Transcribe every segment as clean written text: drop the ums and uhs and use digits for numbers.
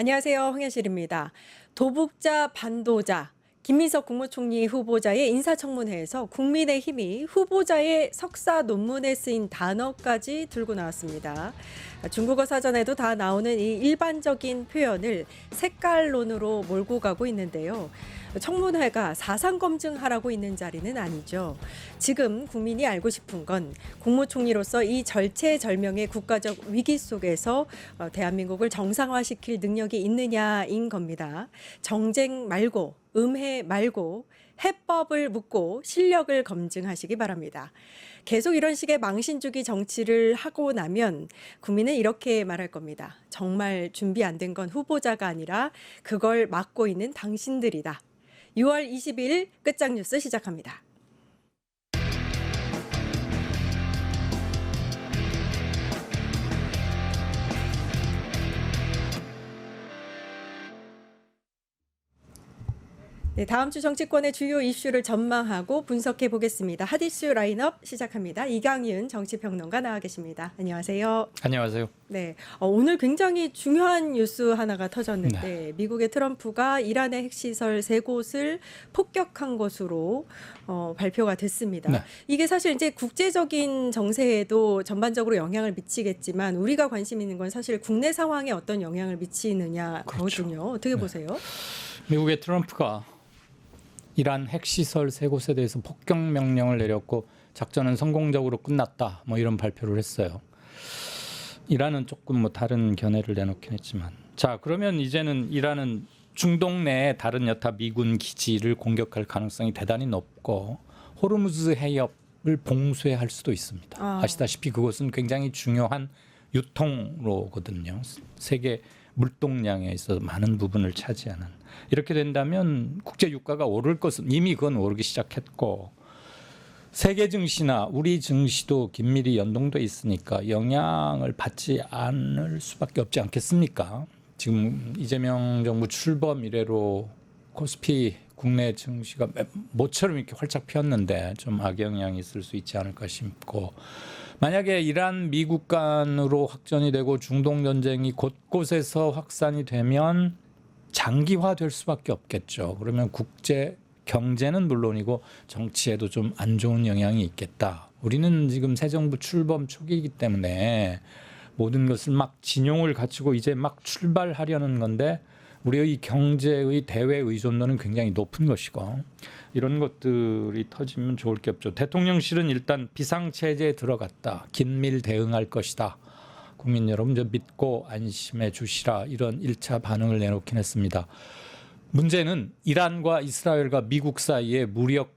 안녕하세요. 황현실입니다. 도북자 반도자 김민석 국무총리 후보자의 인사청문회에서 국민의힘이 후보자의 석사 논문에 쓰인 단어까지 들고 나왔습니다. 중국어 사전에도 다 나오는 이 일반적인 표현을 색깔론으로 몰고 가고 있는데요. 청문회가 사상 검증하라고 있는 자리는 아니죠. 지금 국민이 알고 싶은 건 국무총리로서 이 절체절명의 국가적 위기 속에서 대한민국을 정상화시킬 능력이 있느냐인 겁니다. 정쟁 말고 음해 말고 해법을 묻고 실력을 검증하시기 바랍니다. 계속 이런 식의 망신주기 정치를 하고 나면 국민은 이렇게 말할 겁니다. 정말 준비 안 된 건 후보자가 아니라 그걸 막고 있는 당신들이다. 6월 22일 끝장뉴스 시작합니다. 네, 다음 주 정치권의 주요 이슈를 전망하고 분석해 보겠습니다. 핫이슈 라인업 시작합니다. 이강윤 정치평론가 나와 계십니다. 안녕하세요. 안녕하세요. 네, 오늘 굉장히 중요한 뉴스 하나가 터졌는데 미국의 트럼프가 이란의 핵시설 3곳을 폭격한 것으로 발표가 됐습니다. 네. 이게 사실 이제 국제적인 정세에도 전반적으로 영향을 미치겠지만 우리가 관심 있는 건 사실 국내 상황에 어떤 영향을 미치느냐 거거든요. 그렇죠. 어떻게 보세요? 미국의 트럼프가 이란 핵시설 3곳에 대해서 폭격 명령을 내렸고 작전은 성공적으로 끝났다. 뭐 이런 발표를 했어요. 이란은 조금 뭐 다른 견해를 내놓긴 했지만, 자 그러면 이제는 이란은 중동 내 다른 여타 미군 기지를 공격할 가능성이 대단히 높고 호르무즈 해협을 봉쇄할 수도 있습니다. 아시다시피 그것은 굉장히 중요한 유통로거든요. 세계 물동량에 있어서 많은 부분을 차지하는. 이렇게 된다면 국제 유가가 오를 것은 이미 그건 오르기 시작했고 세계 증시나 우리 증시도 긴밀히 연동돼 있으니까 영향을 받지 않을 수밖에 없지 않겠습니까? 지금 이재명 정부 출범 이래로 코스피 국내 증시가 모처럼 이렇게 활짝 폈는데 좀 악영향이 있을 수 있지 않을까 싶고, 만약에 이란 미국 간으로 확전이 되고 중동 전쟁이 곳곳에서 확산이 되면 장기화될 수밖에 없겠죠. 그러면 국제 경제는 물론이고 정치에도 좀 안 좋은 영향이 있겠다. 우리는 지금 새 정부 출범 초기이기 때문에 모든 것을 막 진용을 갖추고 이제 막 출발하려는 건데 우리의 경제의 대외 의존도는 굉장히 높은 것이고 이런 것들이 터지면 좋을 게 없죠. 대통령실은 일단 비상체제에 들어갔다. 긴밀 대응할 것이다. 국민 여러분 저 믿고 안심해 주시라, 이런 1차 반응을 내놓긴 했습니다. 문제는 이란과 이스라엘과 미국 사이의 무력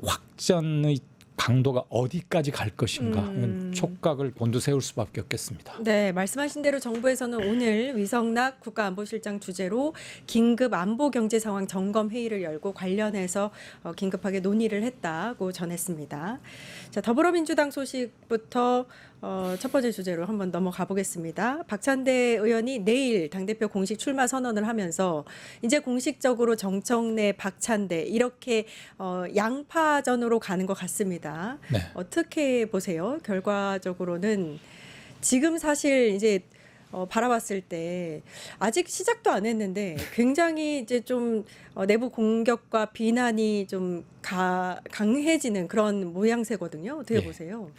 확전의 강도가 어디까지 갈 것인가, 촉각을 곤두세울 수밖에 없겠습니다. 네, 말씀하신 대로 정부에서는 오늘 위성락 국가안보실장 주재로 긴급 안보 경제 상황 점검 회의를 열고 관련해서 긴급하게 논의를 했다고 전했습니다. 자, 더불어민주당 소식부터 첫 번째 주제로 한번 넘어가 보겠습니다. 박찬대 의원이 내일 당대표 공식 출마 선언을 하면서 이제 공식적으로 정청래, 박찬대 이렇게 양파전으로 가는 것 같습니다. 네. 어떻게 보세요? 결과적으로는 지금 사실 이제 바라봤을 때 아직 시작도 안 했는데 굉장히 이제 좀 내부 공격과 비난이 좀 강해지는 그런 모양새거든요. 어떻게 보세요?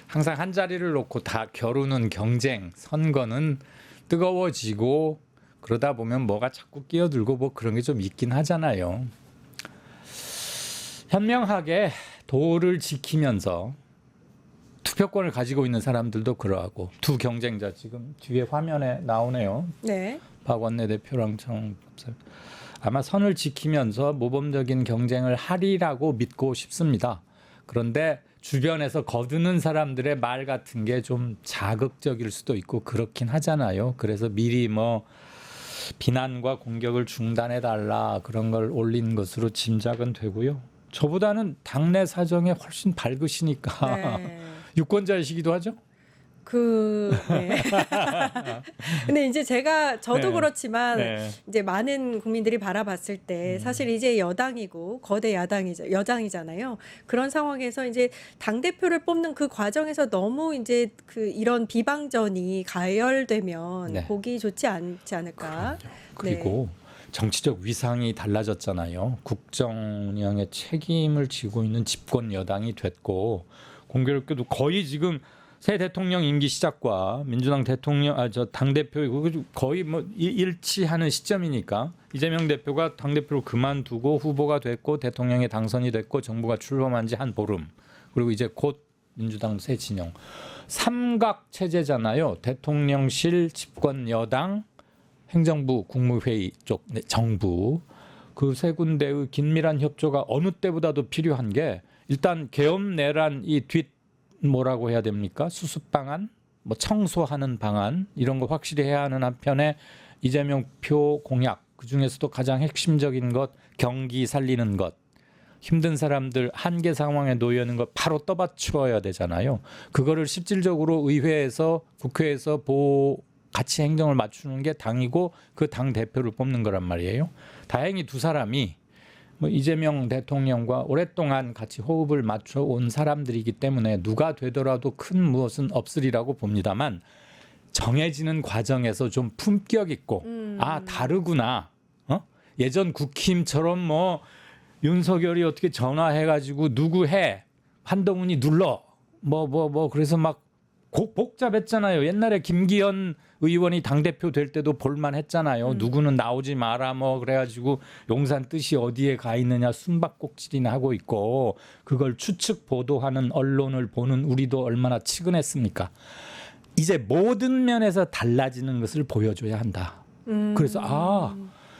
항상 한 자리를 놓고 다 겨루는 경쟁, 선거는 뜨거워지고 그러다 보면 뭐가 자꾸 끼어들고 뭐 그런 게 좀 있긴 하잖아요. 현명하게 도를 지키면서 투표권을 가지고 있는 사람들도 그러하고, 두 경쟁자 지금 뒤에 화면에 나오네요. 네. 박원내 대표랑 아마 선을 지키면서 모범적인 경쟁을 하리라고 믿고 싶습니다. 그런데 주변에서 거드는 사람들의 말 같은 게 좀 자극적일 수도 있고 그렇긴 하잖아요. 그래서 미리 뭐 비난과 공격을 중단해달라 그런 걸 올린 것으로 짐작은 되고요. 저보다는 당내 사정에 훨씬 밝으시니까 네. 유권자이시기도 하죠? 네. 근데 이제 저도 네. 그렇지만 네. 이제 많은 국민들이 바라봤을 때 사실 이제 여당이고 거대 여당이잖아요. 그런 상황에서 이제 당대표를 뽑는 그 과정에서 너무 이제 이런 비방전이 가열되면 네. 보기 좋지 않지 않을까. 그리고 정치적 위상이 달라졌잖아요. 국정운영의 책임을 지고 있는 집권 여당이 됐고 공교롭게도 거의 지금 새 대통령 임기 시작과 민주당 당 대표 거의 뭐 일치하는 시점이니까 이재명 대표가 당 대표를 그만두고 후보가 됐고 대통령에 당선이 됐고 정부가 출범한 지 한 보름 그리고 이제 곧 민주당 새 진영 삼각 체제잖아요. 대통령실, 집권 여당, 행정부, 국무회의 쪽 정부 그 세 군데의 긴밀한 협조가 어느 때보다도 필요한 게 일단 계엄 내란 뭐라고 해야 됩니까? 수습 방안, 뭐 청소하는 방안 이런 거 확실히 해야 하는 한편에 이재명 표 공약 그 중에서도 가장 핵심적인 것 경기 살리는 것 힘든 사람들 한계 상황에 놓여 있는 것 바로 떠받쳐야 되잖아요. 그거를 실질적으로 의회에서 국회에서 같이 행정을 맞추는 게 당이고 그 당 대표를 뽑는 거란 말이에요. 다행히 두 사람이 뭐 이재명 대통령과 오랫동안 같이 호흡을 맞춰 온 사람들이기 때문에 누가 되더라도 큰 무엇은 없으리라고 봅니다만 정해지는 과정에서 좀 품격 있고 다르구나. 예전 국힘처럼 뭐 윤석열이 어떻게 전화해가지고 누구 해 한동훈이 눌러 그래서 막 복잡했잖아요. 옛날에 김기현 의원이 당대표 될 때도 볼만했잖아요. 누구는 나오지 마라 그래가지고 용산 뜻이 어디에 가 있느냐 숨바꼭질이나 하고 있고 그걸 추측 보도하는 언론을 보는 우리도 얼마나 측은했습니까. 이제 모든 면에서 달라지는 것을 보여줘야 한다. 그래서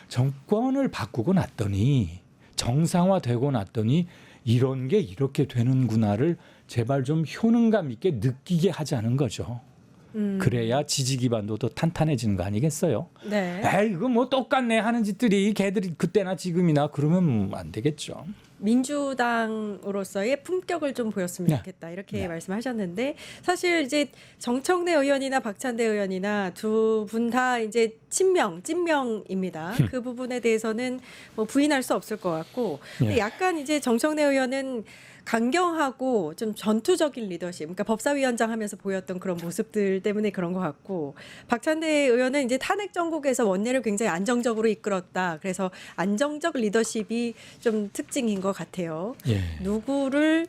정권을 바꾸고 났더니 정상화되고 났더니 이런 게 이렇게 되는구나를 제발 좀 효능감 있게 느끼게 하자는 거죠. 그래야 지지 기반도 더 탄탄해지는 거 아니겠어요? 네. 에이 이거 뭐 똑같네 하는 짓들이 걔들이 그때나 지금이나 그러면 안 되겠죠. 민주당으로서의 품격을 좀 보였으면 좋겠다 이렇게 말씀하셨는데 사실 이제 정청래 의원이나 박찬대 의원이나 두 분 다 이제 찐명입니다. 그 부분에 대해서는 뭐 부인할 수 없을 것 같고 근데 약간 이제 정청래 의원은 강경하고 좀 전투적인 리더십, 그러니까 법사위원장 하면서 보였던 그런 모습들 때문에 그런 것 같고 박찬대 의원은 이제 탄핵 정국에서 원내를 굉장히 안정적으로 이끌었다. 그래서 안정적 리더십이 좀 특징인 것 같아요. 누구를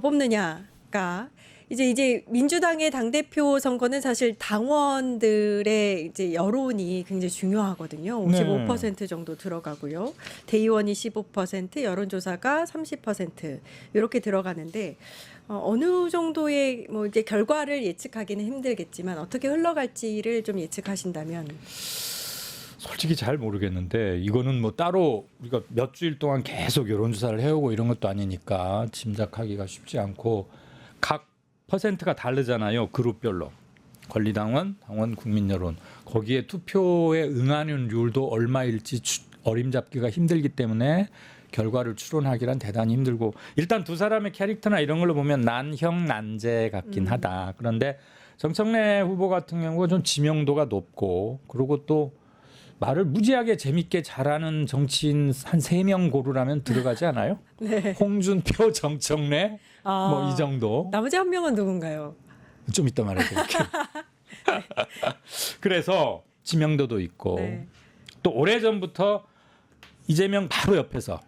뽑느냐가 이제 민주당의 당대표 선거는 사실 당원들의 이제 여론이 굉장히 중요하거든요. 55% 정도 들어가고요. 대의원이 15%, 여론조사가 30% 이렇게 들어가는데 어느 정도의 뭐 이제 결과를 예측하기는 힘들겠지만 어떻게 흘러갈지를 좀 예측하신다면. 솔직히 잘 모르겠는데 이거는 뭐 따로 우리가 몇 주일 동안 계속 여론조사를 해오고 이런 것도 아니니까 짐작하기가 쉽지 않고 각 퍼센트가 다르잖아요. 그룹별로. 권리당원, 당원, 국민여론. 거기에 투표에 응하는 률도 얼마일지 어림잡기가 힘들기 때문에 결과를 추론하기란 대단히 힘들고 일단 두 사람의 캐릭터나 이런 걸로 보면 난형 난제 같긴 하다. 그런데 정청래 후보 같은 경우가 좀 지명도가 높고 그리고 또 말을 무지하게 재밌게 잘하는 정치인 한 3명 고르라면 들어가지 않아요? 네. 홍준표, 정청래 뭐 이 정도. 나머지 한 명은 누군가요? 좀 이따 말해드릴게요. 그래서 지명도도 있고 또 오래전부터 이재명 바로 옆에서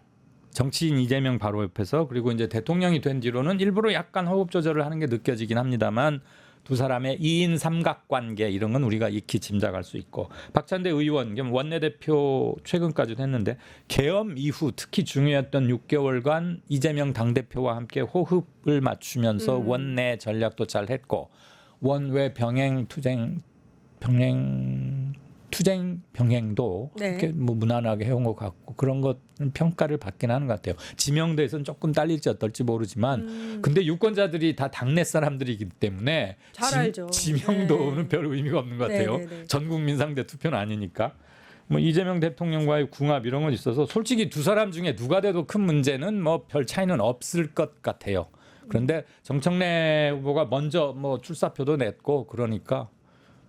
정치인 이재명 바로 옆에서 그리고 이제 대통령이 된 뒤로는 일부러 약간 호흡 조절을 하는 게 느껴지긴 합니다만 두 사람의 2인 삼각관계 이런 건 우리가 익히 짐작할 수 있고 박찬대 의원 겸 원내대표 최근까지도 했는데 계엄 이후 특히 중요했던 6개월간 이재명 당대표와 함께 호흡을 맞추면서 원내 전략도 잘 했고 원외 병행도 이렇게 뭐 무난하게 해온 것 같고 그런 것 평가를 받긴 하는 것 같아요. 지명도에서는 조금 딸릴지 어떨지 모르지만 근데 유권자들이 다 당내 사람들이기 때문에 잘 알죠. 지명도는 별 의미가 없는 것 같아요. 전 국민 상대 투표는 아니니까. 뭐 이재명 대통령과의 궁합 이런 건 있어서 솔직히 두 사람 중에 누가 돼도 큰 문제는 뭐 별 차이는 없을 것 같아요. 그런데 정청래 후보가 먼저 뭐 출사표도 냈고 그러니까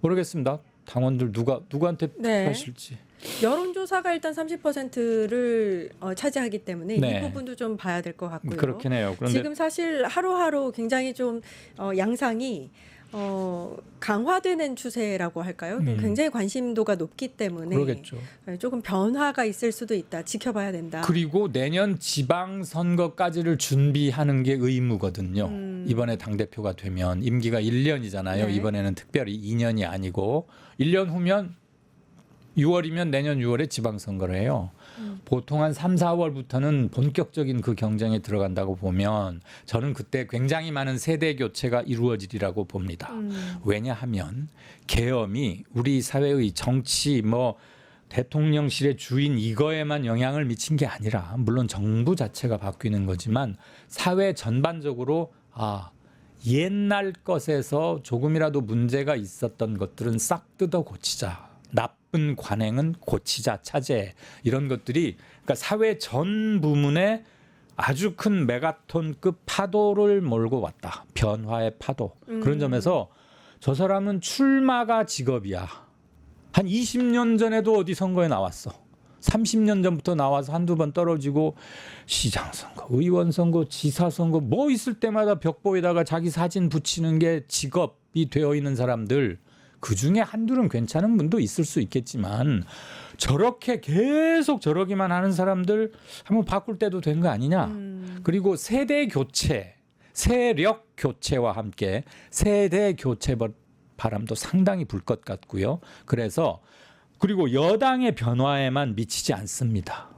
모르겠습니다. 당원들 누구한테 네. 투표하실지. 여론조사가 일단 30%를 차지하기 때문에 네. 이 부분도 좀 봐야 될 것 같고요. 그렇긴 해요. 그런데 지금 사실 하루하루 굉장히 좀 양상이 강화되는 추세라고 할까요? 굉장히 관심도가 높기 때문에 그러겠죠. 조금 변화가 있을 수도 있다. 지켜봐야 된다. 그리고 내년 지방선거까지를 준비하는 게 의무거든요. 이번에 당대표가 되면 임기가 1년이잖아요. 네. 이번에는 특별히 2년이 아니고 1년 후면 6월이면 내년 6월에 지방선거를 해요. 보통 한 3, 4월부터는 본격적인 그 경쟁에 들어간다고 보면 저는 그때 굉장히 많은 세대 교체가 이루어지리라고 봅니다. 왜냐하면 계엄이 우리 사회의 정치 대통령실의 주인 이거에만 영향을 미친 게 아니라 물론 정부 자체가 바뀌는 거지만 사회 전반적으로 옛날 것에서 조금이라도 문제가 있었던 것들은 싹 뜯어 고치자. 나쁜 관행은 고치자, 차제 이런 것들이 그러니까 사회 전 부문에 아주 큰 메가톤급 파도를 몰고 왔다. 변화의 파도. 그런 점에서 저 사람은 출마가 직업이야. 한 20년 전에도 어디 선거에 나왔어. 30년 전부터 나와서 한두 번 떨어지고 시장 선거, 의원 선거, 지사 선거 뭐 있을 때마다 벽보에다가 자기 사진 붙이는 게 직업이 되어 있는 사람들 그중에 한둘은 괜찮은 분도 있을 수 있겠지만 저렇게 계속 저러기만 하는 사람들 한번 바꿀 때도 된 거 아니냐. 그리고 세대 교체, 세력 교체와 함께 세대 교체 바람도 상당히 불 것 같고요. 그리고 여당의 변화에만 미치지 않습니다.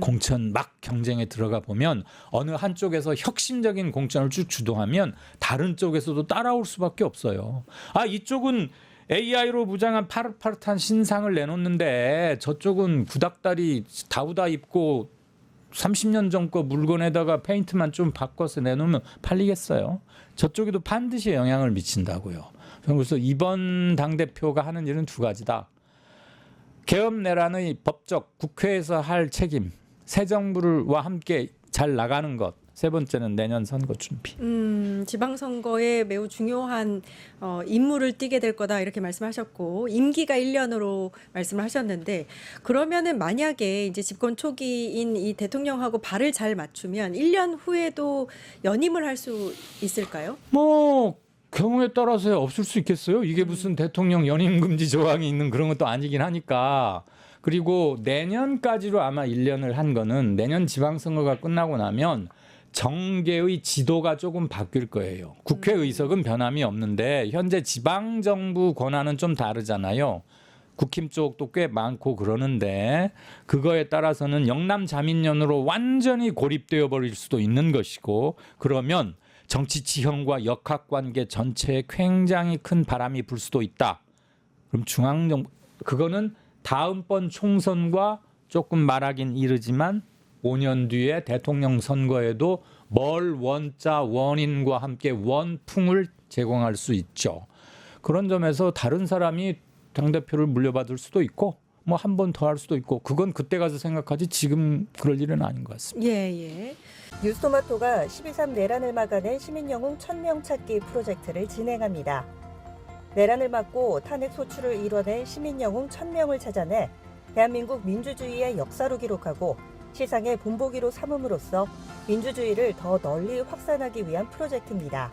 공천 막 경쟁에 들어가 보면 어느 한쪽에서 혁신적인 공천을 쭉 주도하면 다른 쪽에서도 따라올 수밖에 없어요. 이쪽은 AI로 무장한 파릇파릇한 신상을 내놓는데 저쪽은 구닥다리 다우다 입고 30년 전 거 물건에다가 페인트만 좀 바꿔서 내놓으면 팔리겠어요. 저쪽에도 반드시 영향을 미친다고요. 그래서 이번 당대표가 하는 일은 두 가지다. 계엄 내란의 법적 국회에서 할 책임, 새 정부와 함께 잘 나가는 것. 세 번째는 내년 선거 준비. 지방선거에 매우 중요한 임무를 띠게 될 거다 이렇게 말씀하셨고 임기가 1년으로 말씀을 하셨는데 그러면은 만약에 이제 집권 초기인 이 대통령하고 발을 잘 맞추면 1년 후에도 연임을 할 수 있을까요? 경우에 따라서 없을 수 있겠어요? 이게 무슨 대통령 연임 금지 조항이 있는 그런 것도 아니긴 하니까. 그리고 내년까지로 아마 1년을 한 거는 내년 지방선거가 끝나고 나면 정계의 지도가 조금 바뀔 거예요. 국회의석은 변함이 없는데 현재 지방정부 권한은 좀 다르잖아요. 국힘 쪽도 꽤 많고 그러는데 그거에 따라서는 영남 자민련으로 완전히 고립되어 버릴 수도 있는 것이고 그러면 정치 지형과 역학관계 전체에 굉장히 큰 바람이 불 수도 있다. 그럼 중앙정부 그거는 다음번 총선과 조금 말하긴 이르지만 5년 뒤에 대통령 선거에도 원자 원인과 함께 원풍을 제공할 수 있죠. 그런 점에서 다른 사람이 당대표를 물려받을 수도 있고 한 번 더 할 수도 있고 그건 그때 가서 생각하지 지금 그럴 일은 아닌 것 같습니다. 예. 뉴스토마토가 12.3 내란을 막아낸 시민영웅 1000명 찾기 프로젝트를 진행합니다. 내란을 막고 탄핵 소추를 이뤄낸 시민영웅 1000명을 찾아내 대한민국 민주주의의 역사로 기록하고 시상의 본보기로 삼음으로써 민주주의를 더 널리 확산하기 위한 프로젝트입니다.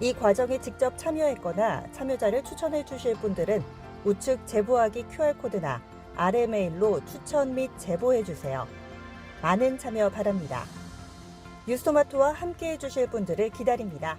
이 과정에 직접 참여했거나 참여자를 추천해 주실 분들은 우측 제보하기 QR코드나 아래 메일로 추천 및 제보해 주세요. 많은 참여 바랍니다. 뉴스토마토와 함께해 주실 분들을 기다립니다.